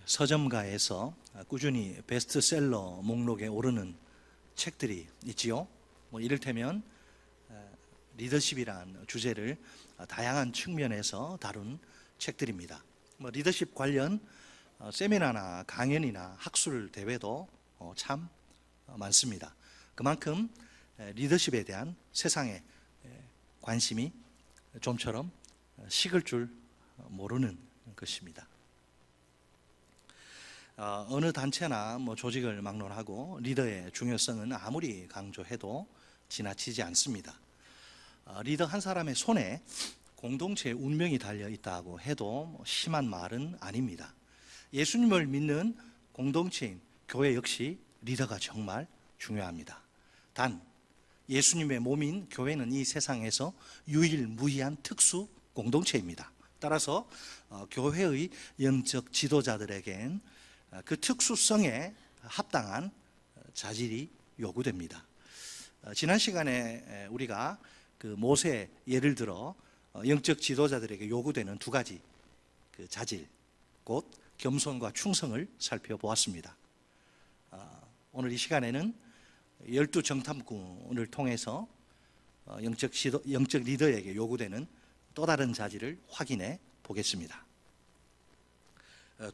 서점가에서 꾸준히 베스트셀러 목록에 오르는 책들이 있지요. 이를테면 리더십이란 주제를 다양한 측면에서 다룬 책들입니다. 리더십 관련 세미나나 강연이나 학술 대회도 참 많습니다. 그만큼 리더십에 대한 세상의 관심이 좀처럼 식을 줄 모르는 것입니다. 어느 단체나 조직을 막론하고 리더의 중요성은 아무리 강조해도 지나치지 않습니다. 리더 한 사람의 손에 공동체의 운명이 달려 있다고 해도 심한 말은 아닙니다. 예수님을 믿는 공동체인 교회 역시 리더가 정말 중요합니다. 단 예수님의 몸인 교회는 이 세상에서 유일무이한 특수 공동체입니다. 따라서 교회의 영적 지도자들에겐 그 특수성에 합당한 자질이 요구됩니다. 지난 시간에 우리가 그 모세 예를 들어 영적 지도자들에게 요구되는 두 가지 그 자질, 곧 겸손과 충성을 살펴보았습니다. 오늘 이 시간에는 12정탐꾼을 통해서 영적 리더에게 요구되는 또 다른 자질을 확인해 보겠습니다.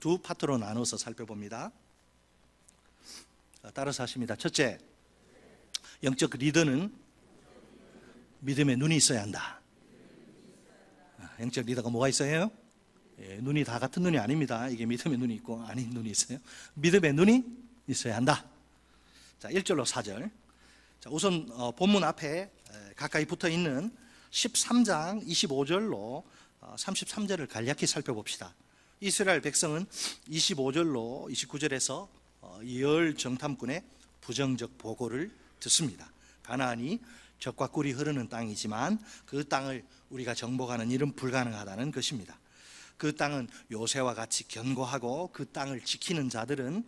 두 파트로 나눠서 살펴봅니다. 따라서 하십니다. 첫째, 영적 리더는 믿음의 눈이 있어야 한다. 영적 리더가 뭐가 있어요? 눈이 다 같은 눈이 아닙니다. 이게 믿음의 눈이 있고 아닌 눈이 있어요. 믿음의 눈이 있어야 한다. 자, 1절로 4절. 자, 우선 본문 앞에 가까이 붙어 있는 13장 25절로 33절을 간략히 살펴봅시다. 이스라엘 백성은 25절로 29절에서 열 정탐꾼의 부정적 보고를 듣습니다. 가나안이 젖과 꿀이 흐르는 땅이지만 그 땅을 우리가 정복하는 일은 불가능하다는 것입니다. 그 땅은 요새와 같이 견고하고 그 땅을 지키는 자들은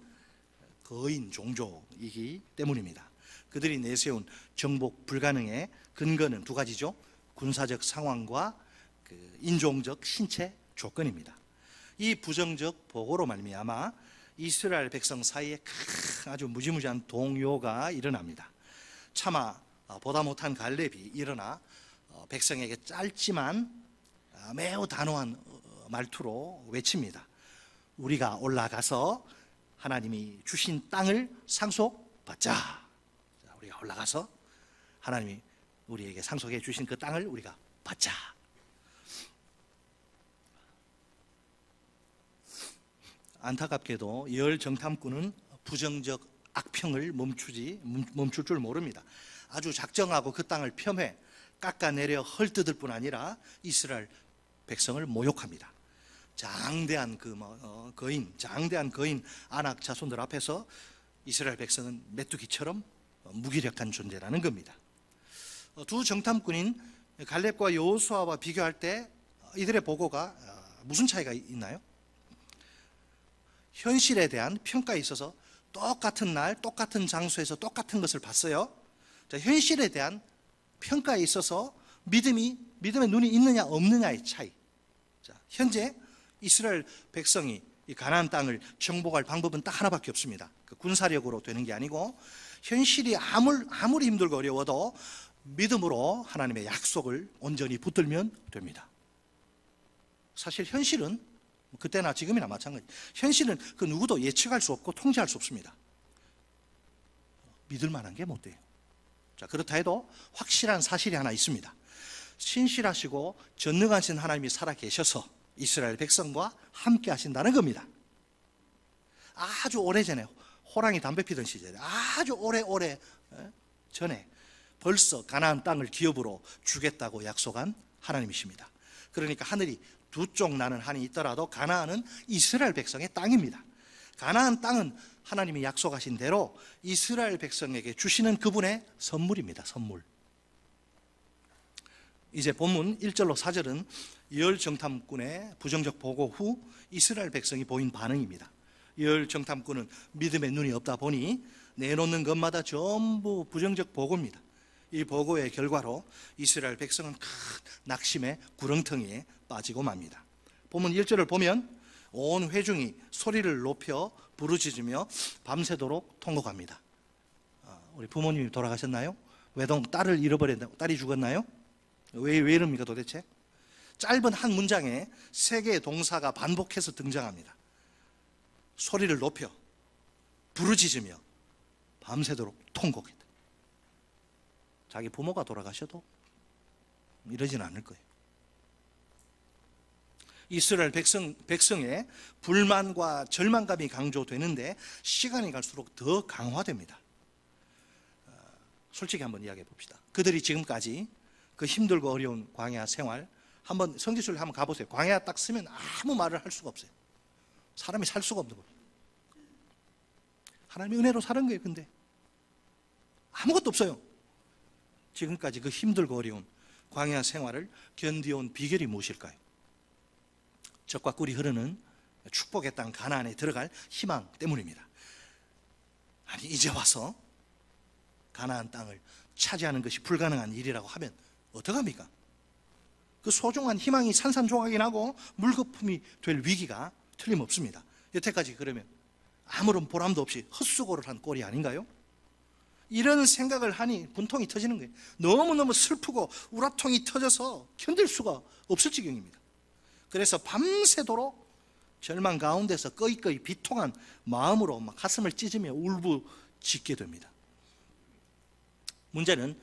거인 종족이기 때문입니다. 그들이 내세운 정복 불가능의 근거는 두 가지죠. 군사적 상황과 그 인종적 신체 조건입니다. 이 부정적 보고로 말미암아 이스라엘 백성 사이에 아주 무지무지한 동요가 일어납니다. 차마 보다 못한 갈렙이 일어나 백성에게 짧지만 매우 단호한 말투로 외칩니다. 우리가 올라가서 하나님이 주신 땅을 상속받자. 우리가 올라가서 하나님이 우리에게 상속해 주신 그 땅을 우리가 받자. 안타깝게도 열 정탐꾼은 부정적 악평을 멈출 줄 모릅니다. 아주 작정하고 그 땅을 폄훼 깎아내려 헐뜯을 뿐 아니라 이스라엘 백성을 모욕합니다. 장대한 장대한 거인 아낙 자손들 앞에서 이스라엘 백성은 메뚜기처럼 무기력한 존재라는 겁니다. 두 정탐꾼인 갈렙과 여호수아와 비교할 때 이들의 보고가 무슨 차이가 있나요? 현실에 대한 평가에 있어서 똑같은 날 똑같은 장소에서 똑같은 것을 봤어요. 자, 현실에 대한 평가에 있어서 믿음의 눈이 있느냐 없느냐의 차이. 자, 현재 이스라엘 백성이 이 가나안 땅을 정복할 방법은 딱 하나밖에 없습니다. 그 군사력으로 되는 게 아니고 현실이 아무리 힘들고 어려워도 믿음으로 하나님의 약속을 온전히 붙들면 됩니다. 사실 현실은 그때나 지금이나 마찬가지. 현실은 그 누구도 예측할 수 없고 통제할 수 없습니다. 믿을 만한 게 못 돼요. 자, 그렇다 해도 확실한 사실이 하나 있습니다. 신실하시고 전능하신 하나님이 살아 계셔서 이스라엘 백성과 함께 하신다는 겁니다. 아주 오래전에 호랑이 담배 피던 시절에 아주 오래 전에 벌써 가나안 땅을 기업으로 주겠다고 약속한 하나님이십니다. 그러니까 하늘이 두 쪽 나는 한이 있더라도 가나안은 이스라엘 백성의 땅입니다. 가나안 땅은 하나님이 약속하신 대로 이스라엘 백성에게 주시는 그분의 선물입니다. 선물. 이제 본문 1절로 4절은 열 정탐꾼의 부정적 보고 후 이스라엘 백성이 보인 반응입니다. 열 정탐꾼은 믿음의 눈이 없다 보니 내놓는 것마다 전부 부정적 보고입니다. 이 보고의 결과로 이스라엘 백성은 큰 낙심의 구렁텅이에 빠지고 맙니다. 본문 1절을 보면 온 회중이 소리를 높여 부르짖으며 밤새도록 통곡합니다. 우리 부모님이 돌아가셨나요? 외동 딸을 잃어버렸나요? 딸이 죽었나요? 왜 이럽니까 도대체? 짧은 한 문장에 세 개의 동사가 반복해서 등장합니다. 소리를 높여 부르짖으며 밤새도록 통곡했다. 자기 부모가 돌아가셔도 이러지는 않을 거예요. 이스라엘 백성의 불만과 절망감이 강조되는데 시간이 갈수록 더 강화됩니다. 솔직히 한번 이야기해 봅시다. 그들이 지금까지 그 힘들고 어려운 광야 생활, 한번 성지순례 한번 가보세요. 광야 딱 쓰면 아무 말을 할 수가 없어요. 사람이 살 수가 없는 거예요. 하나님의 은혜로 사는 거예요. 근데 아무것도 없어요. 지금까지 그 힘들고 어려운 광야 생활을 견디온 비결이 무엇일까요? 젖과 꿀이 흐르는 축복의 땅 가나안에 들어갈 희망 때문입니다. 아니 이제 와서 가나안 땅을 차지하는 것이 불가능한 일이라고 하면 어떡합니까? 그 소중한 희망이 산산조각이 나고 물거품이 될 위기가 틀림없습니다. 여태까지 그러면 아무런 보람도 없이 헛수고를 한 꼴이 아닌가요? 이런 생각을 하니 분통이 터지는 거예요. 너무너무 슬프고 우라통이 터져서 견딜 수가 없을 지경입니다. 그래서 밤새도록 절망 가운데서 꺼이꺼이 비통한 마음으로 막 가슴을 찢으며 울부짖게 됩니다. 문제는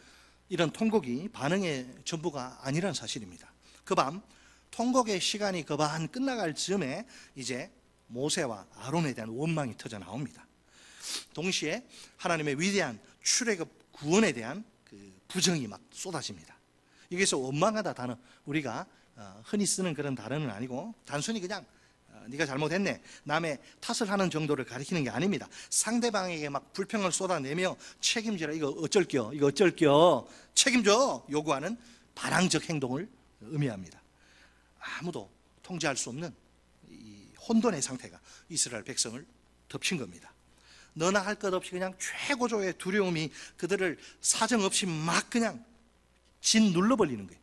이런 통곡이 반응의 전부가 아니라는 사실입니다. 그 밤 통곡의 시간이 거반 끝나갈 즈음에 이제 모세와 아론에 대한 원망이 터져 나옵니다. 동시에 하나님의 위대한 출애굽 구원에 대한 그 부정이 막 쏟아집니다. 여기서 원망하다 단어, 우리가 흔히 쓰는 그런 단어는 아니고 단순히 그냥 네가 잘못했네, 남의 탓을 하는 정도를 가리키는 게 아닙니다. 상대방에게 막 불평을 쏟아내며 책임지라, 이거 어쩔겨 책임져 요구하는 반항적 행동을 의미합니다. 아무도 통제할 수 없는 이 혼돈의 상태가 이스라엘 백성을 덮친 겁니다. 너나 할 것 없이 그냥 최고조의 두려움이 그들을 사정없이 막 그냥 진 눌러버리는 거예요.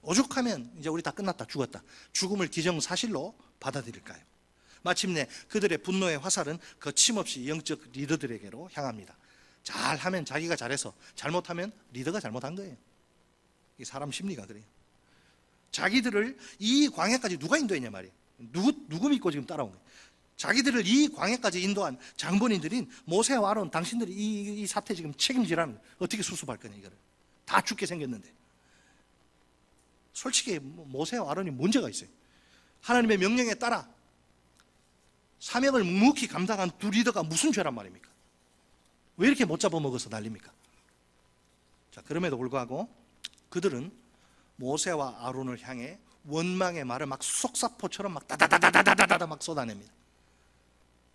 오죽하면 이제 우리 다 끝났다, 죽었다, 죽음을 기정사실로 받아들일까요? 마침내 그들의 분노의 화살은 거침없이 영적 리더들에게로 향합니다. 잘하면 자기가 잘해서, 잘못하면 리더가 잘못한 거예요. 이 사람 심리가 그래요. 자기들을 이 광야까지 누가 인도했냐 말이에요. 누구 믿고 지금 따라온 거예요. 자기들을 이 광야까지 인도한 장본인들인 모세와 아론, 당신들이 이 사태 지금 책임지라는 거예요. 어떻게 수습할 거냐, 이거를. 다 죽게 생겼는데. 솔직히 모세와 아론이 문제가 있어요. 하나님의 명령에 따라 사명을 묵묵히 감당한 두 리더가 무슨 죄란 말입니까? 왜 이렇게 못 잡아먹어서 난립니까? 자, 그럼에도 불구하고 그들은 모세와 아론을 향해 원망의 말을 막 속사포처럼 막 다다다다다다다 막 쏟아냅니다.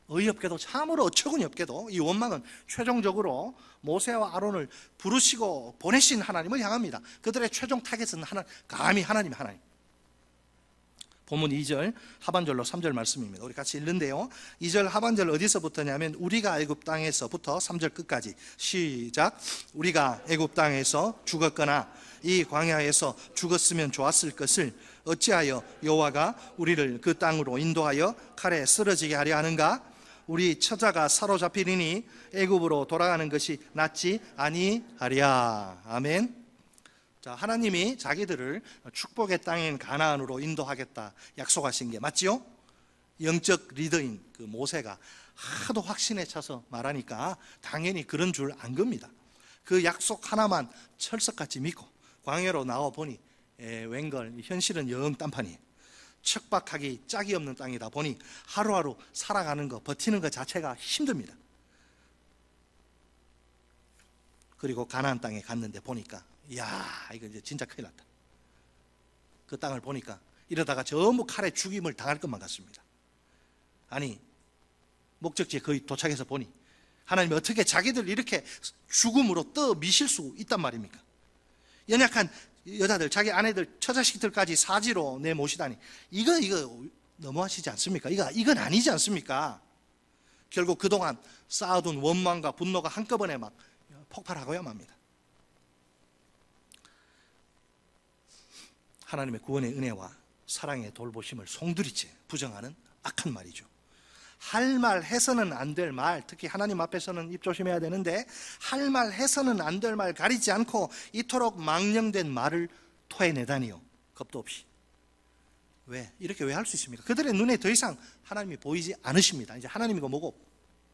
어이없게도, 참으로 어처구니 없게도 이 원망은 최종적으로 모세와 아론을 부르시고 보내신 하나님을 향합니다. 그들의 최종 타겟은 감히 하나님. 본문 2절 하반절로 3절 말씀입니다. 우리 같이 읽는데요, 2절 하반절 어디서부터냐면 우리가 애굽 땅에서부터 3절 끝까지 시작. 우리가 애굽 땅에서 죽었거나 이 광야에서 죽었으면 좋았을 것을 어찌하여 여호와가 우리를 그 땅으로 인도하여 칼에 쓰러지게 하려 하는가? 우리 처자가 사로잡히리니 애굽으로 돌아가는 것이 낫지 아니하랴. 아멘. 자, 하나님이 자기들을 축복의 땅인 가나안으로 인도하겠다 약속하신 게 맞지요? 영적 리더인 그 모세가 하도 확신에 차서 말하니까 당연히 그런 줄 안 겁니다. 그 약속 하나만 철석같이 믿고 광야로 나와 보니 웬걸 현실은 영 딴판이에요. 척박하기 짝이 없는 땅이다 보니 하루하루 살아가는 거, 버티는 것 자체가 힘듭니다. 그리고 가나안 땅에 갔는데 보니까 이야, 이거 이제 진짜 큰일 났다. 그 땅을 보니까 이러다가 전부 칼에 죽임을 당할 것만 같습니다. 아니, 목적지에 거의 도착해서 보니 하나님이 어떻게 자기들 이렇게 죽음으로 떠미실 수 있단 말입니까? 연약한 여자들, 자기 아내들, 처자식들까지 사지로 내모시다니 이거 너무하시지 않습니까? 이건 아니지 않습니까? 결국 그동안 쌓아둔 원망과 분노가 한꺼번에 막 폭발하고야 맙니다. 하나님의 구원의 은혜와 사랑의 돌보심을 송두리째 부정하는 악한 말이죠. 할 말 해서는 안 될 말, 특히 하나님 앞에서는 입 조심해야 되는데, 할 말 해서는 안 될 말 가리지 않고 이토록 망령된 말을 토해내다니요, 겁도 없이. 왜? 이렇게 왜 할 수 있습니까? 그들의 눈에 더 이상 하나님이 보이지 않으십니다. 이제 하나님이고 뭐고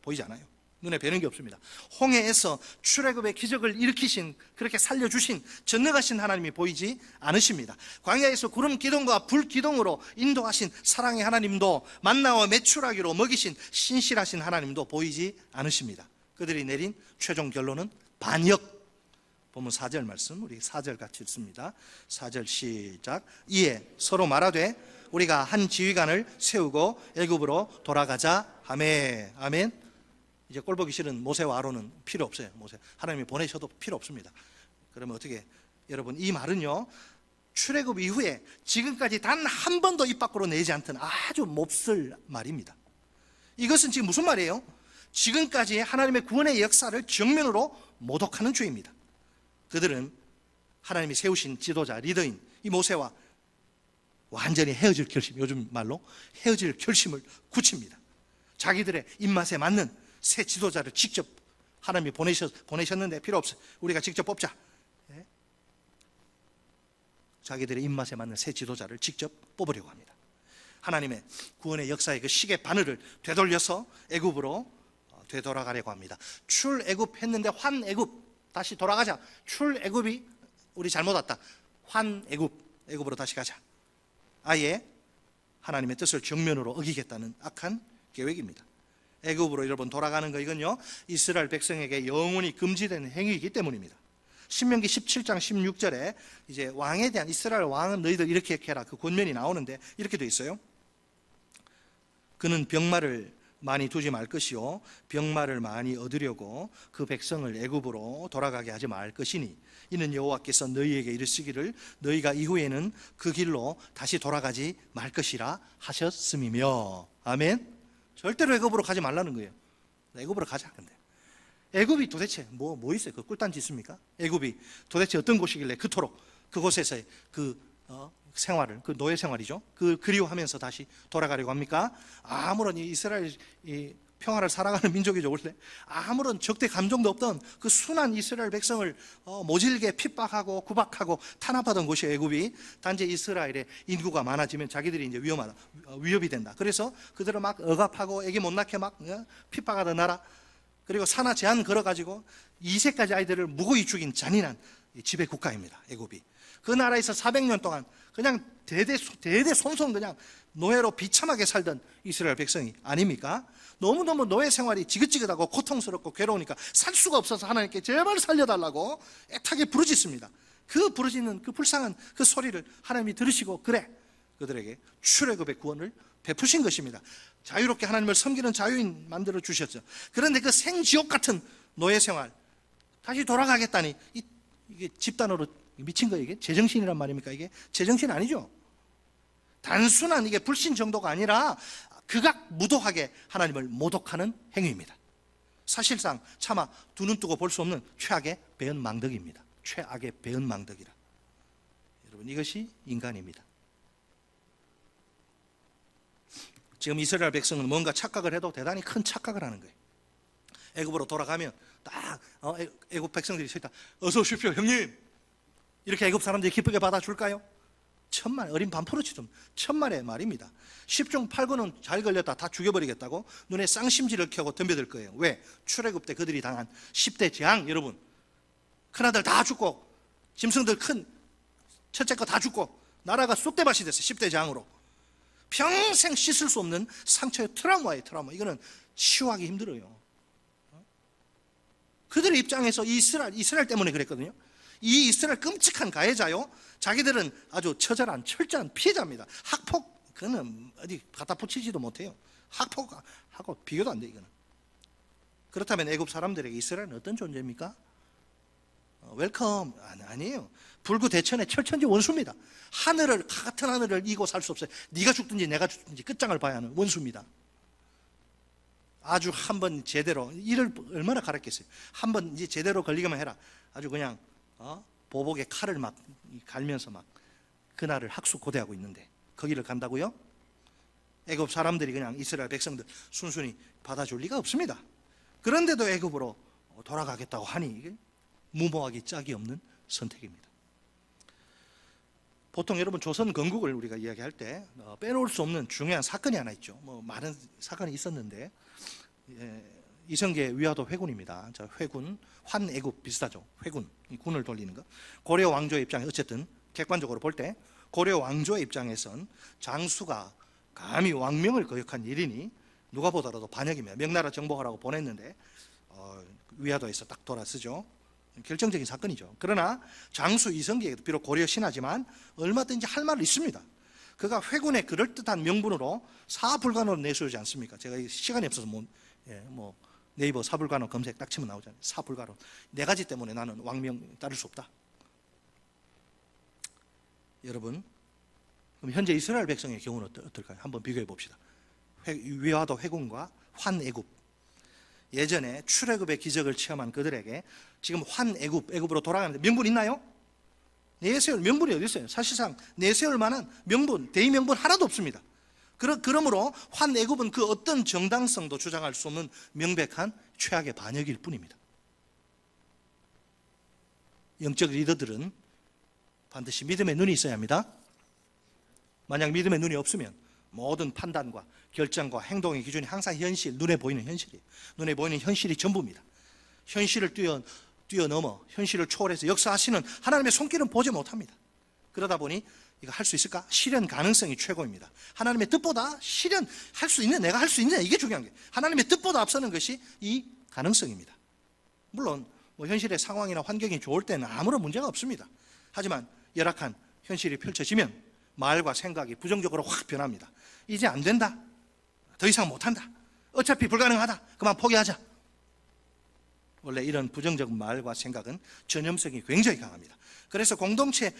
보이지 않아요. 눈에 뵈는 게 없습니다. 홍해에서 출애굽의 기적을 일으키신, 그렇게 살려주신, 전능하신 하나님이 보이지 않으십니다. 광야에서 구름 기둥과 불 기둥으로 인도하신 사랑의 하나님도, 만나와 메추라기로 먹이신 신실하신 하나님도 보이지 않으십니다. 그들이 내린 최종 결론은 반역. 보면 4절 말씀, 우리 4절 같이 읽습니다. 4절 시작. 이에 서로 말하되 우리가 한 지휘관을 세우고 애굽으로 돌아가자 하매. 아멘. 이제 꼴보기 싫은 모세와 아론은 필요 없어요. 모세 하나님이 보내셔도 필요 없습니다. 그러면 어떻게, 여러분, 이 말은요, 출애굽 이후에 지금까지 단 한 번도 입 밖으로 내지 않던 아주 몹쓸 말입니다. 이것은 지금 무슨 말이에요? 지금까지 하나님의 구원의 역사를 정면으로 모독하는 죄입니다. 그들은 하나님이 세우신 지도자, 리더인 이 모세와 완전히 헤어질 결심, 요즘 말로 헤어질 결심을 굳힙니다. 자기들의 입맛에 맞는 새 지도자를 직접 하나님이 보내셨는데 필요 없어, 우리가 직접 뽑자. 자기들의 입맛에 맞는 새 지도자를 직접 뽑으려고 합니다. 하나님의 구원의 역사의 그 시계 바늘을 되돌려서 애굽으로 되돌아가려고 합니다. 출애굽했는데 환애굽, 다시 돌아가자. 출애굽이 우리 잘못 왔다. 환애굽으로 다시 가자. 아예 하나님의 뜻을 정면으로 어기겠다는 악한 계획입니다. 애굽으로 여러분 돌아가는 거, 이건요, 이스라엘 백성에게 영원히 금지된 행위이기 때문입니다. 신명기 17장 16절에 이제 왕에 대한, 이스라엘 왕은 너희들 이렇게 해라, 그 권면이 나오는데 이렇게 돼 있어요. 그는 병마를 많이 두지 말 것이요 병마를 많이 얻으려고 그 백성을 애굽으로 돌아가게 하지 말 것이니 이는 여호와께서 너희에게 이르시기를 너희가 이후에는 그 길로 다시 돌아가지 말 것이라 하셨음이며. 아멘. 절대로 애굽으로 가지 말라는 거예요. 애굽으로 가자. 근데 애굽이 도대체 뭐 있어요? 그 꿀단지 있습니까? 애굽이 도대체 어떤 곳이길래 그토록 그곳에서의 그 생활을, 그 노예 생활이죠, 그 그리워하면서 다시 돌아가려고 합니까? 아무런 이스라엘 평화를 사랑하는 민족이죠. 원래 아무런 적대 감정도 없던 그 순한 이스라엘 백성을 모질게 핍박하고 구박하고 탄압하던 곳이 애굽이, 단지 이스라엘의 인구가 많아지면 자기들이 이제 위협이 된다. 그래서 그들을 막 억압하고 애기 못 낳게 막 핍박하던 나라, 그리고 산하 제한 걸어가지고 2세까지 아이들을 무고히 죽인 잔인한 지배 국가입니다. 애굽이. 그 나라에서 400년 동안 그냥 대대 손손 그냥 노예로 비참하게 살던 이스라엘 백성이 아닙니까? 너무너무 노예 생활이 지긋지긋하고 고통스럽고 괴로우니까 살 수가 없어서 하나님께 제발 살려달라고 애타게 부르짖습니다. 그 부르짖는 그 불쌍한 그 소리를 하나님이 들으시고, 그래, 그들에게 출애굽의 구원을 베푸신 것입니다. 자유롭게 하나님을 섬기는 자유인 만들어 주셨죠. 그런데 그 생지옥 같은 노예 생활 다시 돌아가겠다니, 이게 집단으로 미친 거예요. 이게 제정신이란 말입니까? 이게 제정신 아니죠. 단순한 이게 불신 정도가 아니라 극악무도하게 하나님을 모독하는 행위입니다. 사실상 차마 두 눈 뜨고 볼 수 없는 최악의 배은망덕입니다. 최악의 배은망덕이라. 여러분, 이것이 인간입니다. 지금 이스라엘 백성은 뭔가 착각을 해도 대단히 큰 착각을 하는 거예요. 애굽으로 돌아가면 딱 애굽 백성들이 서 있다. 어서 오십시오, 형님. 이렇게 애굽 사람들이 기쁘게 받아줄까요? 천만, 어린 반포르치좀 천만의 말입니다. 10중 8구는 잘 걸렸다 다 죽여버리겠다고 눈에 쌍심지를 켜고 덤벼들 거예요. 왜? 출애굽 때 그들이 당한 10대 재앙, 여러분, 큰아들 다 죽고 짐승들 큰 첫째 거 다 죽고 나라가 쑥대밭이 됐어요. 10대 재앙으로 평생 씻을 수 없는 상처의 트라우마예요. 트라우마. 이거는 치유하기 힘들어요. 그들의 입장에서 이스라엘 때문에 그랬거든요. 이 이스라엘 끔찍한 가해자요, 자기들은 아주 처절한 철저한 피해자입니다. 학폭, 그거는 어디 갖다 붙이지도 못해요. 학폭하고 비교도 안 돼. 이거는. 그렇다면 애굽 사람들에게 이스라엘은 어떤 존재입니까? 웰컴 아니에요. 불구대천의 철천지 원수입니다. 같은 하늘을 이고 살 수 없어요. 네가 죽든지 내가 죽든지 끝장을 봐야 하는 원수입니다. 아주 한번 제대로 일을 얼마나 가르쳤겠어요. 한번 이제 제대로 걸리기만 해라. 아주 그냥 보복의 칼을 막 갈면서 막 그날을 학수고대하고 있는데, 거기를 간다고요? 애굽 사람들이 그냥 이스라엘 백성들 순순히 받아줄 리가 없습니다. 그런데도 애굽으로 돌아가겠다고 하니 이게 무모하기 짝이 없는 선택입니다. 보통 여러분 조선 건국을 우리가 이야기할 때 빼놓을 수 없는 중요한 사건이 하나 있죠. 많은 사건이 있었는데 이성계 위화도 회군입니다. 회군, 환애굽 비슷하죠. 회군, 군을 돌리는 거. 고려 왕조의 입장에 어쨌든 객관적으로 볼 때 고려 왕조의 입장에선 장수가 감히 왕명을 거역한 일이니 누가 보더라도 반역이며 명나라 정복하라고 보냈는데 위화도에서 딱 돌아서죠. 결정적인 사건이죠. 그러나 장수 이성계에도 비록 고려 신하지만 얼마든지 할 말이 있습니다. 그가 회군의 그럴듯한 명분으로 사불간호를 내세우지 않습니까? 제가 시간이 없어서 네이버 사불간호 검색 딱 치면 나오잖아요. 사불간호. 네 가지 때문에 나는 왕명 따를 수 없다. 여러분, 그럼 현재 이스라엘 백성의 경우는 어떨까요? 한번 비교해 봅시다. 위화도 회군과 환애굽. 예전에 출애굽의 기적을 체험한 그들에게 지금 애굽으로 돌아가는데 명분 있나요? 내세울 명분이 어디 있어요? 사실상 내세울 만한 명분, 대의명분 하나도 없습니다. 그러므로 환애굽은 그 어떤 정당성도 주장할 수 없는 명백한 최악의 반역일 뿐입니다. 영적 리더들은 반드시 믿음의 눈이 있어야 합니다. 만약 믿음의 눈이 없으면 모든 판단과 결정과 행동의 기준이 항상 현실, 눈에 보이는 현실이에요. 눈에 보이는 현실이 전부입니다. 현실을 뛰어넘어 현실을 초월해서 역사하시는 하나님의 손길은 보지 못합니다. 그러다 보니 이거 할 수 있을까? 실현 가능성이 최고입니다. 하나님의 뜻보다 실현할 수 있는, 내가 할 수 있느냐, 이게 중요한 게 하나님의 뜻보다 앞서는 것이 이 가능성입니다. 물론 현실의 상황이나 환경이 좋을 때는 아무런 문제가 없습니다. 하지만 열악한 현실이 펼쳐지면 말과 생각이 부정적으로 확 변합니다. 이제 안 된다, 더 이상 못한다, 어차피 불가능하다, 그만 포기하자. 원래 이런 부정적 말과 생각은 전염성이 굉장히 강합니다. 그래서 공동체에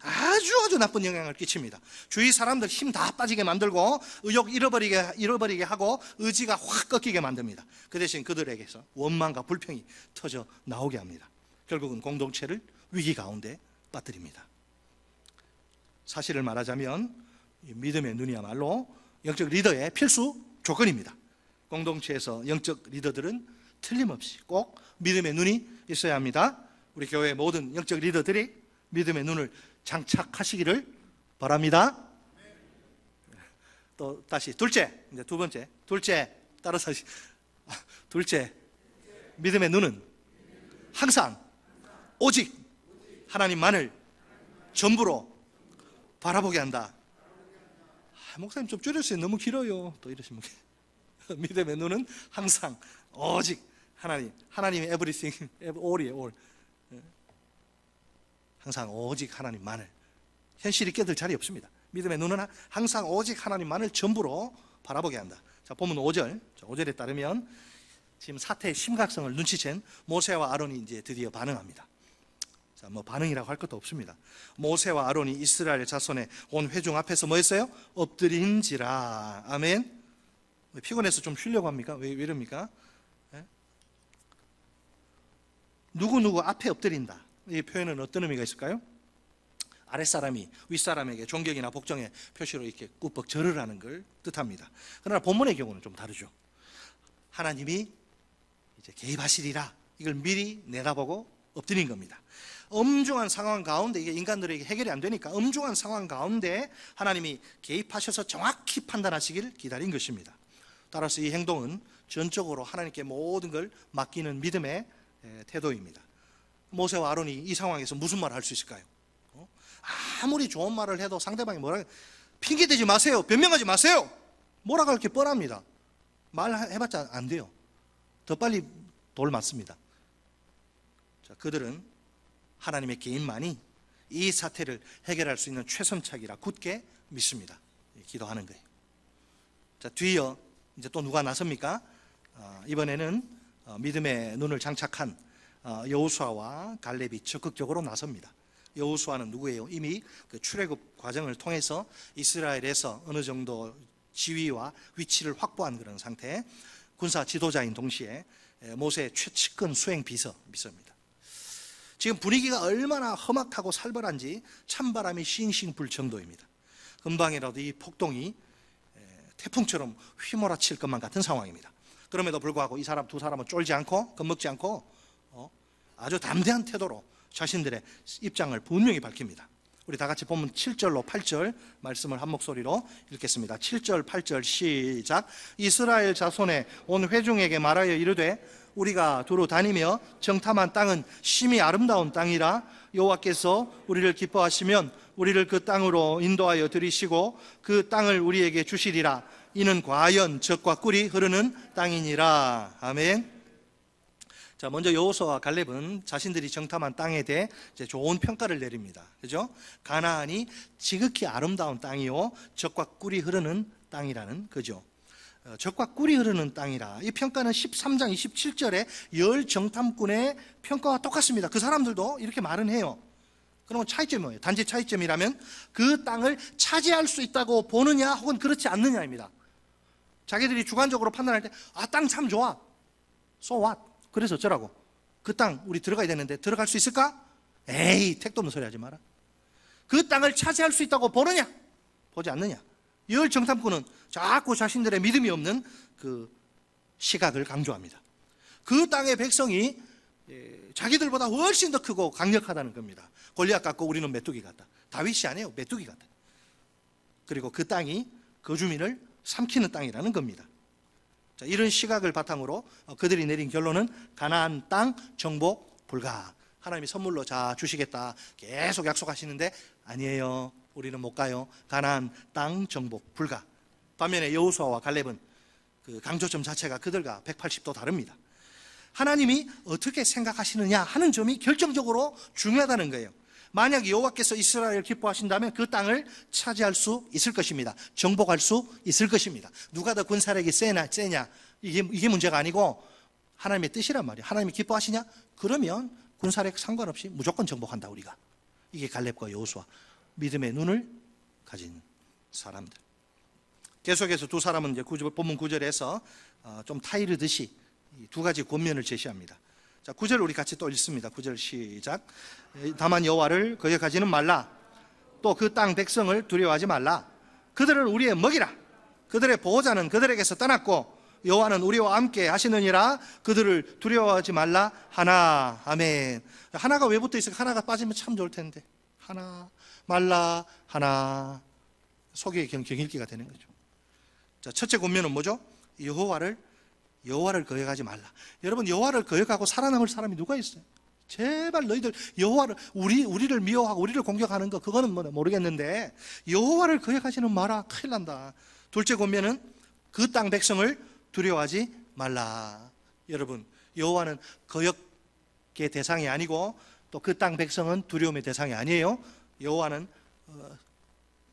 아주 나쁜 영향을 끼칩니다. 주위 사람들 힘 다 빠지게 만들고 의욕 잃어버리게 하고 의지가 확 꺾이게 만듭니다. 그 대신 그들에게서 원망과 불평이 터져 나오게 합니다. 결국은 공동체를 위기 가운데 빠뜨립니다. 사실을 말하자면 믿음의 눈이야말로 영적 리더의 필수 조건입니다. 공동체에서 영적 리더들은 틀림없이 꼭 믿음의 눈이 있어야 합니다. 우리 교회의 모든 영적 리더들이 믿음의 눈을 장착하시기를 바랍니다. 또 다시 둘째, 이제 두 번째, 따라서 둘째, 믿음의 눈은 항상 오직 하나님만을 전부로 바라보게 한다. 목사님 좀 줄여주세요. 너무 길어요. 또 이러시면 믿음의 눈은 항상 오직 하나님의 everything, all이에요, all. 항상 오직 하나님만을. 현실이 깨들 자리 없습니다. 믿음의 눈은 항상 오직 하나님만을 전부로 바라보게 한다. 자, 본문 5절. 5절에 따르면 지금 사태의 심각성을 눈치챈 모세와 아론이 이제 드디어 반응합니다. 자, 반응이라고 할 것도 없습니다. 모세와 아론이 이스라엘 자손의 온 회중 앞에서 뭐 했어요? 엎드린지라. 아멘. 피곤해서 좀 쉬려고 합니까? 왜 이럽니까? 누구 앞에 엎드린다. 이 표현은 어떤 의미가 있을까요? 아랫사람이 윗사람에게 존경이나 복종의 표시로 이렇게 꾸벅 절을 하는 걸 뜻합니다. 그러나 본문의 경우는 좀 다르죠. 하나님이 이제 개입하시리라, 이걸 미리 내다보고 엎드린 겁니다. 엄중한 상황 가운데, 이게 인간들에게 해결이 안 되니까 엄중한 상황 가운데 하나님이 개입하셔서 정확히 판단하시길 기다린 것입니다. 따라서 이 행동은 전적으로 하나님께 모든 걸 맡기는 믿음의 태도입니다. 모세와 아론이 이 상황에서 무슨 말을 할 수 있을까요? 아무리 좋은 말을 해도 상대방이 뭐라, 핑계대지 마세요, 변명하지 마세요, 뭐라고 이렇게 뻔합니다. 말해봤자 안 돼요. 더 빨리 돌 맞습니다. 자, 그들은 하나님의 개인만이 이 사태를 해결할 수 있는 최선책이라 굳게 믿습니다. 기도하는 거예요. 자, 뒤이어 이제 또 누가 나섭니까? 이번에는 믿음의 눈을 장착한 여호수아와 갈렙이 적극적으로 나섭니다. 여호수아는 누구예요? 이미 그 출애굽 과정을 통해서 이스라엘에서 어느 정도 지위와 위치를 확보한 그런 상태, 군사 지도자인 동시에 모세의 최측근 수행 비서입니다. 지금 분위기가 얼마나 험악하고 살벌한지 찬바람이 싱싱 불 정도입니다. 금방이라도 이 폭동이 태풍처럼 휘몰아칠 것만 같은 상황입니다. 그럼에도 불구하고 이 사람 두 사람은 쫄지 않고 겁먹지 않고 아주 담대한 태도로 자신들의 입장을 분명히 밝힙니다. 우리 다 같이 보면 7절로 8절 말씀을 한 목소리로 읽겠습니다. 7절 8절 시작. 이스라엘 자손의 온 회중에게 말하여 이르되 우리가 두루 다니며 정탐한 땅은 심히 아름다운 땅이라 여호와께서 우리를 기뻐하시면 우리를 그 땅으로 인도하여 들이시고 그 땅을 우리에게 주시리라. 이는 과연 젖과 꿀이 흐르는 땅이니라. 아멘. 자, 먼저 여호수아와 갈렙은 자신들이 정탐한 땅에 대해 이제 좋은 평가를 내립니다. 그죠? 가나안이 지극히 아름다운 땅이요 젖과 꿀이 흐르는 땅이라는 거죠. 젖과 꿀이 흐르는 땅이라. 이 평가는 13장 27절에 열 정탐꾼의 평가와 똑같습니다. 그 사람들도 이렇게 말은 해요. 그러면 차이점이 뭐예요? 단지 차이점이라면 그 땅을 차지할 수 있다고 보느냐 혹은 그렇지 않느냐입니다. 자기들이 주관적으로 판단할 때 땅 참 좋아. So what? 그래서 어쩌라고? 그 땅 우리 들어가야 되는데 들어갈 수 있을까? 에이, 택도 없는 소리 하지 마라. 그 땅을 차지할 수 있다고 보느냐? 보지 않느냐? 열 정탐꾼은 자꾸 자신들의 믿음이 없는 그 시각을 강조합니다. 그 땅의 백성이 자기들보다 훨씬 더 크고 강력하다는 겁니다. 골리앗 같고 우리는 메뚜기 같다. 다윗이 아니에요. 메뚜기 같다. 그리고 그 땅이 그 주민을 삼키는 땅이라는 겁니다. 자, 이런 시각을 바탕으로 그들이 내린 결론은 가나안 땅 정복 불가. 하나님이 선물로 자 주시겠다 계속 약속하시는데 아니에요. 우리는 못 가요. 가나안 땅 정복 불가. 반면에 여호수아와 갈렙은 그 강조점 자체가 그들과 180도 다릅니다. 하나님이 어떻게 생각하시느냐 하는 점이 결정적으로 중요하다는 거예요. 만약 여호와께서 이스라엘을 기뻐하신다면 그 땅을 차지할 수 있을 것입니다. 정복할 수 있을 것입니다. 누가 더 군사력이 세냐 이게 문제가 아니고 하나님의 뜻이란 말이에요. 하나님이 기뻐하시냐? 그러면 군사력 상관없이 무조건 정복한다 우리가. 이게 갈렙과 여호수아 믿음의 눈을 가진 사람들. 계속해서 두 사람은 이제 본문 9절에서 좀 타이르듯이 두 가지 권면을 제시합니다. 자, 9절 우리 같이 또 읽습니다. 9절 시작. 다만 여호와를 거역하지는 말라. 또 그 땅 백성을 두려워하지 말라. 그들을 우리의 먹이라. 그들의 보호자는 그들에게서 떠났고 여호와는 우리와 함께 하시느니라. 그들을 두려워하지 말라 하나. 아멘. 하나가 왜 붙어 있을까? 하나가 빠지면 참 좋을 텐데. 하나 말라 하나. 속에 경읽기가 되는 거죠. 자, 첫째 권면은 뭐죠? 여호와를 거역하지 말라. 여러분, 여호와를 거역하고 살아남을 사람이 누가 있어요? 제발 너희들 여호와를 우리를 미워하고 우리를 공격하는 거 그거는 뭐 모르겠는데 여호와를 거역하지는 마라. 큰일 난다. 둘째 권면은 그 땅 백성을 두려워하지 말라. 여러분, 여호와는 거역의 대상이 아니고 또 그 땅 백성은 두려움의 대상이 아니에요. 여호와는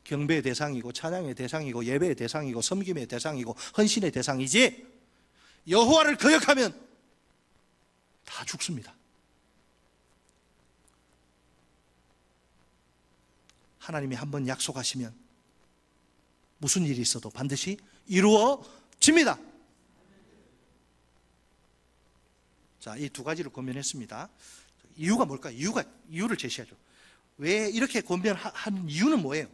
경배의 대상이고 찬양의 대상이고 예배의 대상이고 섬김의 대상이고 헌신의 대상이지, 여호와를 거역하면 다 죽습니다. 하나님이 한번 약속하시면 무슨 일이 있어도 반드시 이루어집니다. 자, 이 두 가지를 권면했습니다. 이유가 뭘까요? 이유를 제시하죠. 왜 이렇게 권면한 이유는 뭐예요?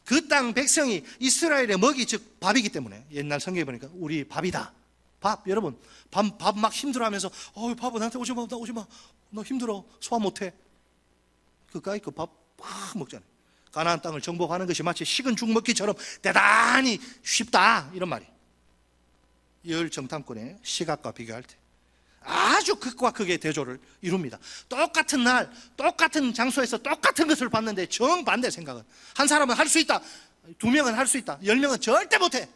그 땅 백성이 이스라엘의 먹이 즉 밥이기 때문에. 옛날 성경에 보니까 우리 밥이다. 밥, 여러분, 밥 막 힘들어하면서 밥은 나한테 오지 마, 나 힘들어, 소화 못해. 그까이 그 밥 막 먹잖아요. 가나안 땅을 정복하는 것이 마치 식은 죽 먹기처럼 대단히 쉽다 이런 말이. 열 정탐꾼의 시각과 비교할 때 아주 극과 극의 대조를 이룹니다. 똑같은 날, 똑같은 장소에서 똑같은 것을 봤는데 정반대 생각은. 한 사람은 할 수 있다, 두 명은 할 수 있다, 10명은 절대 못해.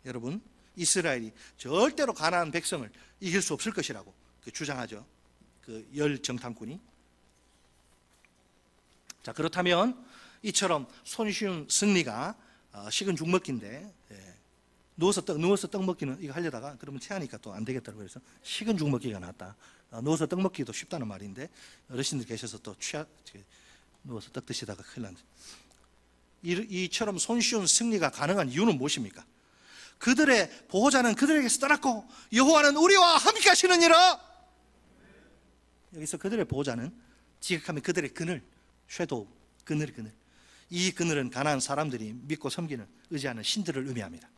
여러분, 이스라엘이 절대로 가나안 백성을 이길 수 없을 것이라고 주장하죠. 그 열 정탐꾼이. 자, 그렇다면 이처럼 손쉬운 승리가 식은 죽 먹기인데, 누워서 떡 먹기는 이거 하려다가 그러면 체하니까 또 안 되겠다고 그래서 식은 죽 먹기가 낫다. 누워서 떡 먹기도 쉽다는 말인데 어르신들 계셔서 또 누워서 떡 드시다가 큰일 난다. 이처럼 손쉬운 승리가 가능한 이유는 무엇입니까? 그들의 보호자는 그들에게서 떠났고 여호와는 우리와 함께 하시느니라. 여기서 그들의 보호자는 지극하면 그들의 그늘, 섀도우, 그늘. 이 그늘은 가나안 사람들이 믿고 섬기는, 의지하는 신들을 의미합니다.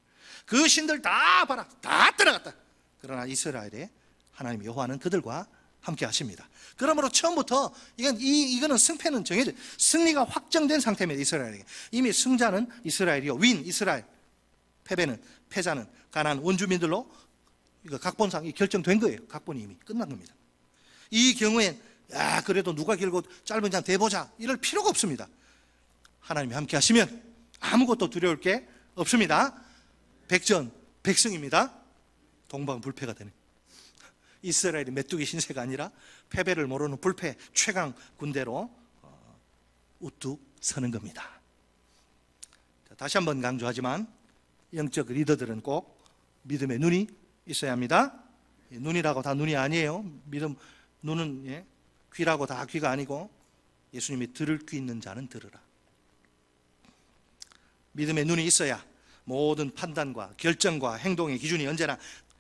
그 신들 다 봐라, 다 떠나갔다. 그러나 이스라엘의 하나님 여호와는 그들과 함께 하십니다. 그러므로 처음부터 이거는 승패는 정해져, 승리가 확정된 상태입니다. 이스라엘에게 이미 승자는 이스라엘이요, 윈 이스라엘, 패자는 가나안 원주민들로 이거 각본상 결정된 거예요. 각본이 이미 끝난 겁니다. 이 경우엔 그래도 누가 길고 짧은지 한번 대보자 이럴 필요가 없습니다. 하나님이 함께 하시면 아무것도 두려울 게 없습니다. 백전백승입니다. 동방불패가 되는, 이스라엘이 메뚜기 신세가 아니라 패배를 모르는 불패 최강 군대로 우뚝 서는 겁니다. 다시 한번 강조하지만 영적 리더들은 꼭 믿음의 눈이 있어야 합니다. 눈이라고 다 눈이 아니에요. 눈은 귀라고 다 귀가 아니고, 예수님이 들을 귀 있는 자는 들으라. 믿음의 눈이 있어야 모든 판단과 결정과 행동의 기준이 언제나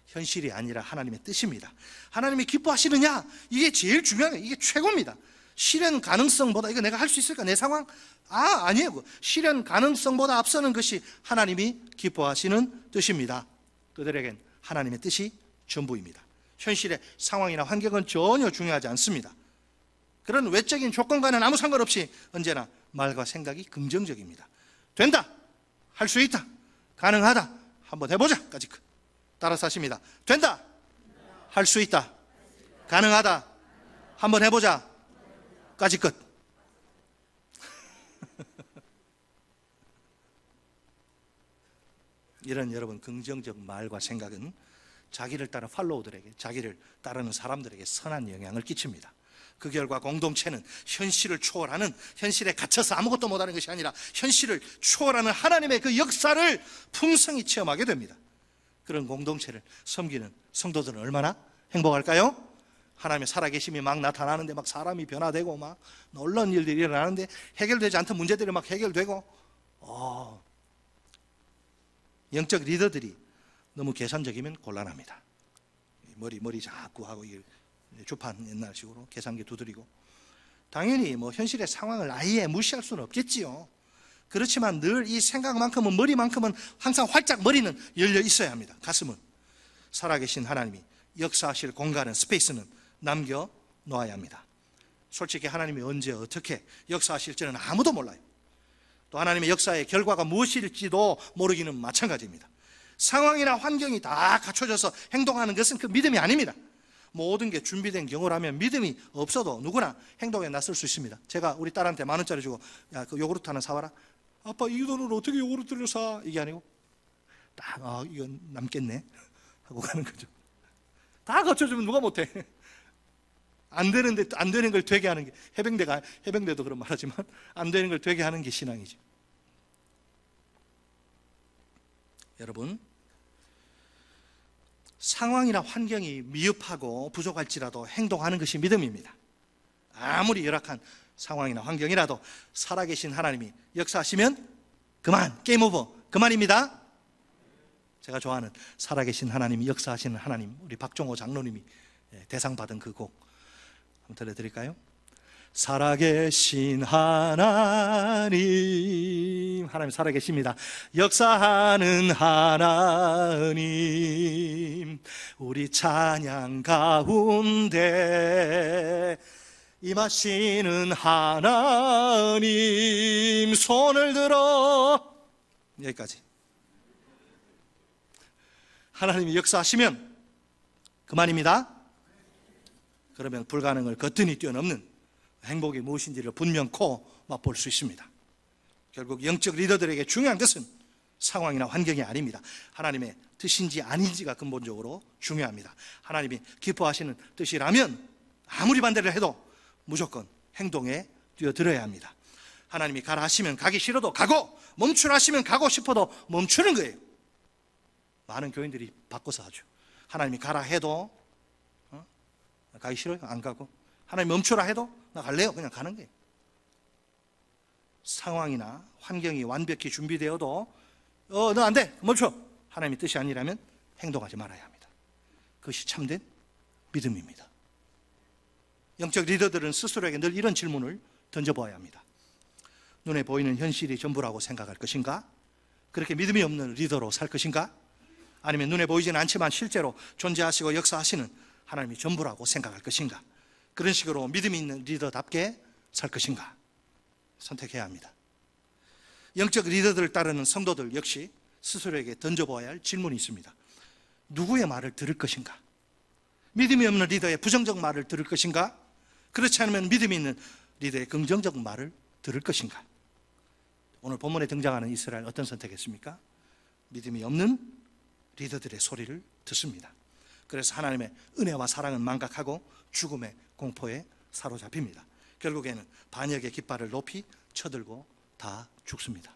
현실이 아니라 하나님의 뜻입니다. 하나님이 기뻐하시느냐, 이게 제일 중요한 거예요. 이게 최고입니다. 실현 가능성보다, 이거 내가 할 수 있을까, 내 상황? 아니에요. 실현 가능성보다 앞서는 것이 하나님이 기뻐하시는 뜻입니다. 그들에겐 하나님의 뜻이 전부입니다. 현실의 상황이나 환경은 전혀 중요하지 않습니다. 그런 외적인 조건과는 아무 상관없이 언제나 말과 생각이 긍정적입니다. 된다, 할 수 있다, 가능하다, 한번 해보자 까지 따라서 하십니다. 된다, 할 수 있다, 가능하다, 한번 해보자 까지 끝. 이런 여러분 긍정적 말과 생각은 자기를 따른 팔로우들에게, 자기를 따르는 사람들에게 선한 영향을 끼칩니다. 그 결과 공동체는 현실을 초월하는, 현실에 갇혀서 아무것도 못하는 것이 아니라 현실을 초월하는 하나님의 그 역사를 풍성히 체험하게 됩니다. 그런 공동체를 섬기는 성도들은 얼마나 행복할까요? 하나님의 살아계심이 막 나타나는데, 막 사람이 변화되고 막 놀라운 일들이 일어나는데, 해결되지 않던 문제들이 막 해결되고, 영적 리더들이 너무 계산적이면 곤란합니다. 머리 자꾸 하고, 주판 옛날식으로 계산기 두드리고, 당연히 현실의 상황을 아예 무시할 수는 없겠지요. 그렇지만 늘 이 생각만큼은, 머리만큼은 항상 활짝, 머리는 열려 있어야 합니다. 가슴은. 살아계신 하나님이 역사하실 공간은, 스페이스는 남겨 놓아야 합니다. 솔직히 하나님이 언제 어떻게 역사하실지는 아무도 몰라요. 또 하나님의 역사의 결과가 무엇일지도 모르기는 마찬가지입니다. 상황이나 환경이 다 갖춰져서 행동하는 것은 그 믿음이 아닙니다. 모든 게 준비된 경우라면 믿음이 없어도 누구나 행동에 나설 수 있습니다. 제가 우리 딸한테 10,000원짜리 주고, 야, 그 요구르트 하나 사와라. 아빠, 이 돈으로 어떻게 요구르트를 사? 이게 아니고 딱 이건 남겠네 하고 가는 거죠. 다 갖춰주면 누가 못해? 안 되는데, 안 되는 걸 되게 하는 게, 해병대도 그런 말하지만 안 되는 걸 되게 하는 게 신앙이죠. 여러분, 상황이나 환경이 미흡하고 부족할지라도 행동하는 것이 믿음입니다. 아무리 열악한 상황이나 환경이라도 살아계신 하나님이 역사하시면 그만, 게임 오버, 그만입니다. 제가 좋아하는 살아계신 하나님이 역사하시는 하나님, 우리 박종호 장로님이 대상 받은 그 곡 한번 들려드릴까요? 살아계신 하나님, 하나님 살아계십니다. 역사하는 하나님, 우리 찬양 가운데 임하시는 하나님, 손을 들어. 여기까지. 하나님이 역사하시면 그만입니다. 그러면 불가능을 거뜬히 뛰어넘는 행복이 무엇인지를 분명코 맛볼 수 있습니다. 결국 영적 리더들에게 중요한 것은 상황이나 환경이 아닙니다. 하나님의 뜻인지 아닌지가 근본적으로 중요합니다. 하나님이 기뻐하시는 뜻이라면 아무리 반대를 해도 무조건 행동에 뛰어들어야 합니다. 하나님이 가라 하시면 가기 싫어도 가고, 멈추라 하시면 가고 싶어도 멈추는 거예요. 많은 교인들이 바꿔서 하죠. 하나님이 가라 해도 가기 싫어요? 안 가고. 하나님 멈추라 해도 나 갈래요? 그냥 가는 거예요. 상황이나 환경이 완벽히 준비되어도 너 안 돼, 멈춰. 하나님의 뜻이 아니라면 행동하지 말아야 합니다. 그것이 참된 믿음입니다. 영적 리더들은 스스로에게 늘 이런 질문을 던져보아야 합니다. 눈에 보이는 현실이 전부라고 생각할 것인가? 그렇게 믿음이 없는 리더로 살 것인가? 아니면 눈에 보이지는 않지만 실제로 존재하시고 역사하시는 하나님이 전부라고 생각할 것인가? 그런 식으로 믿음이 있는 리더답게 살 것인가? 선택해야 합니다. 영적 리더들을 따르는 성도들 역시 스스로에게 던져보아야 할 질문이 있습니다. 누구의 말을 들을 것인가? 믿음이 없는 리더의 부정적 말을 들을 것인가? 그렇지 않으면 믿음이 있는 리더의 긍정적 말을 들을 것인가? 오늘 본문에 등장하는 이스라엘 어떤 선택했습니까? 믿음이 없는 리더들의 소리를 듣습니다. 그래서 하나님의 은혜와 사랑은 망각하고 죽음의 공포에 사로잡힙니다. 결국에는 반역의 깃발을 높이 쳐들고 다 죽습니다.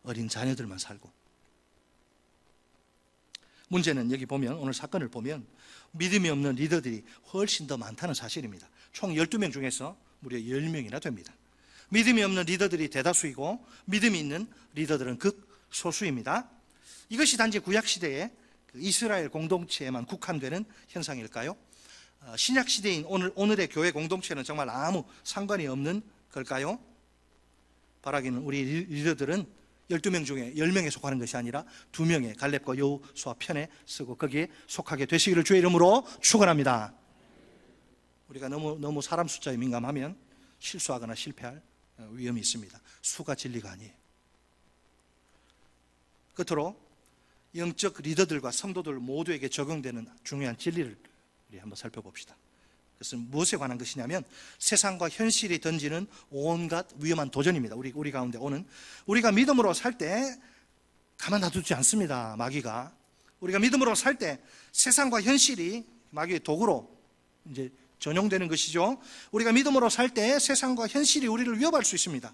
어린 자녀들만 살고. 문제는 여기 보면, 오늘 사건을 보면 믿음이 없는 리더들이 훨씬 더 많다는 사실입니다. 총 12명 중에서 무려 10명이나 됩니다. 믿음이 없는 리더들이 대다수이고 믿음이 있는 리더들은 극소수입니다. 이것이 단지 구약시대의 이스라엘 공동체에만 국한되는 현상일까요? 신약시대인 오늘의 교회 공동체는 정말 아무 상관이 없는 걸까요? 바라기는 우리 리더들은 12명 중에 10명에 속하는 것이 아니라 2명의 갈렙과 여호수아 편에 쓰고 거기에 속하게 되시기를 주의 이름으로 축원합니다. 우리가 너무 사람 숫자에 민감하면 실수하거나 실패할 위험이 있습니다. 수가 진리가 아니에요. 끝으로 영적 리더들과 성도들 모두에게 적용되는 중요한 진리를 우리 한번 살펴봅시다. 그것은 무엇에 관한 것이냐면 세상과 현실이 던지는 온갖 위험한 도전입니다. 우리 가운데 오는, 우리가 믿음으로 살 때 가만 놔두지 않습니다. 마귀가. 우리가 믿음으로 살 때 세상과 현실이 마귀의 도구로 이제 전용되는 것이죠. 우리가 믿음으로 살 때 세상과 현실이 우리를 위협할 수 있습니다.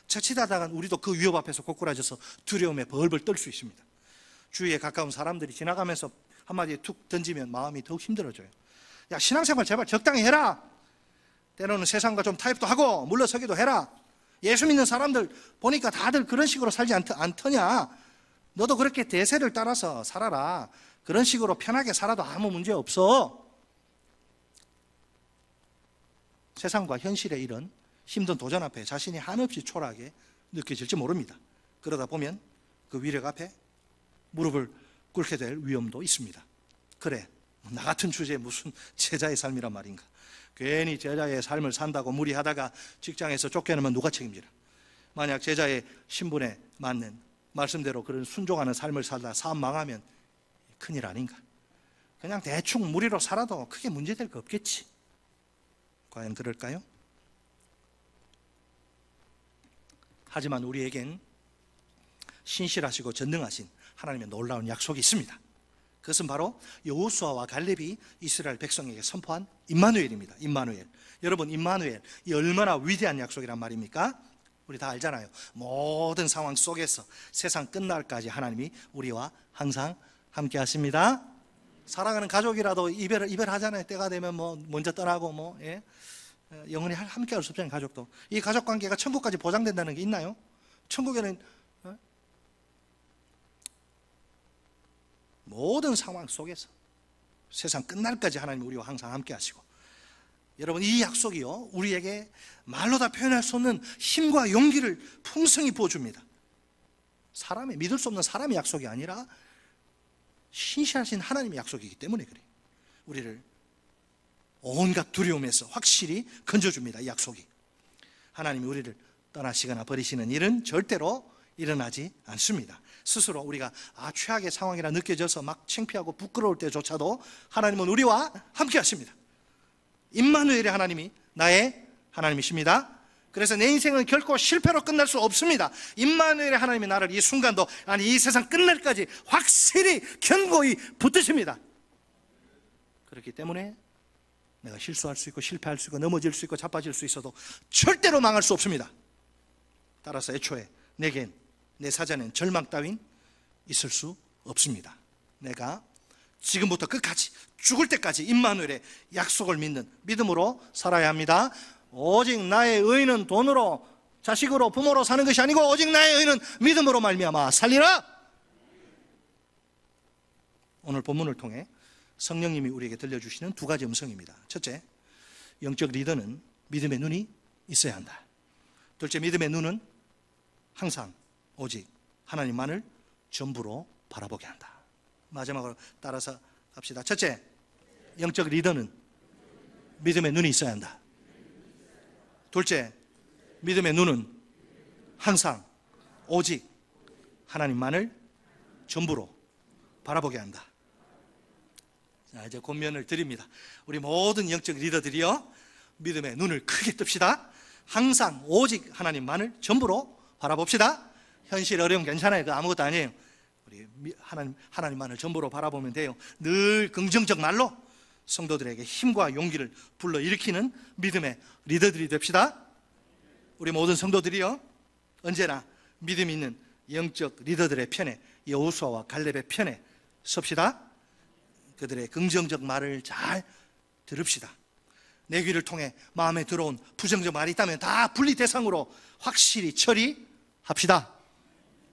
자칫하다가 우리도 그 위협 앞에서 고꾸라져서 두려움에 벌벌 떨 수 있습니다. 주위에 가까운 사람들이 지나가면서 한마디 툭 던지면 마음이 더욱 힘들어져요. 야, 신앙생활 제발 적당히 해라. 때로는 세상과 좀 타협도 하고 물러서기도 해라. 예수 믿는 사람들 보니까 다들 그런 식으로 살지 않더냐. 너도 그렇게 대세를 따라서 살아라. 그런 식으로 편하게 살아도 아무 문제 없어. 세상과 현실의 이런 힘든 도전 앞에 자신이 한없이 초라하게 느껴질지 모릅니다. 그러다 보면 그 위력 앞에 무릎을 꿇게 될 위험도 있습니다. 그래, 나 같은 주제에 무슨 제자의 삶이란 말인가. 괜히 제자의 삶을 산다고 무리하다가 직장에서 쫓겨나면 누가 책임지라. 만약 제자의 신분에 맞는 말씀대로 그런 순종하는 삶을 살다 사업 망하면 큰일 아닌가. 그냥 대충 무리로 살아도 크게 문제될 거 없겠지. 과연 그럴까요? 하지만 우리에겐 신실하시고 전능하신 하나님의 놀라운 약속이 있습니다. 그것은 바로 여호수아와 갈렙이 이스라엘 백성에게 선포한 임마누엘입니다. 임마누엘. 여러분, 임마누엘, 이 얼마나 위대한 약속이란 말입니까? 우리 다 알잖아요. 모든 상황 속에서 세상 끝날까지 하나님이 우리와 항상 함께 하십니다. 사랑하는 가족이라도 이별하잖아요. 때가 되면 먼저 떠나고 영원히 함께 할 수 없잖아요. 가족도. 이 가족 관계가 천국까지 보장된다는 게 있나요? 천국에는 모든 상황 속에서 세상 끝날까지 하나님이 우리와 항상 함께 하시고, 여러분, 이 약속이요, 우리에게 말로 다 표현할 수 없는 힘과 용기를 풍성히 부어줍니다. 사람의, 믿을 수 없는 사람의 약속이 아니라 신실하신 하나님의 약속이기 때문에 그래요. 우리를 온갖 두려움에서 확실히 건져줍니다. 이 약속이. 하나님이 우리를 떠나시거나 버리시는 일은 절대로 일어나지 않습니다. 스스로 우리가 최악의 상황이라 느껴져서 막 창피하고 부끄러울 때조차도 하나님은 우리와 함께 하십니다. 임마누엘의 하나님이 나의 하나님이십니다. 그래서 내 인생은 결코 실패로 끝날 수 없습니다. 임마누엘의 하나님이 나를 이 순간도, 아니 이 세상 끝날까지 확실히 견고히 붙드십니다. 그렇기 때문에 내가 실수할 수 있고 실패할 수 있고 넘어질 수 있고 자빠질 수 있어도 절대로 망할 수 없습니다. 따라서 애초에 내겐, 내 사전엔 절망 따윈 있을 수 없습니다. 내가 지금부터 끝까지, 죽을 때까지 임마누엘의 약속을 믿는 믿음으로 살아야 합니다. 오직 나의 의는 돈으로, 자식으로, 부모로 사는 것이 아니고 오직 나의 의는 믿음으로 말미암아 살리라. 오늘 본문을 통해 성령님이 우리에게 들려주시는 두 가지 음성입니다. 첫째, 영적 리더는 믿음의 눈이 있어야 한다. 둘째, 믿음의 눈은 항상 오직 하나님만을 전부로 바라보게 한다. 마지막으로 따라서 갑시다. 첫째, 영적 리더는 믿음의 눈이 있어야 한다. 둘째, 믿음의 눈은 항상 오직 하나님만을 전부로 바라보게 한다. 자, 이제 권면을 드립니다. 우리 모든 영적 리더들이요, 믿음의 눈을 크게 뜹시다. 항상 오직 하나님만을 전부로 바라봅시다. 현실 어려움 괜찮아요. 그 아무것도 아니에요. 우리 하나님만을 전부로 바라보면 돼요. 늘 긍정적 말로 성도들에게 힘과 용기를 불러일으키는 믿음의 리더들이 됩시다. 우리 모든 성도들이요, 언제나 믿음 있는 영적 리더들의 편에, 여호수아와 갈렙의 편에 섭시다. 그들의 긍정적 말을 잘 들읍시다. 내 귀를 통해 마음에 들어온 부정적 말이 있다면 다 분리 대상으로 확실히 처리합시다.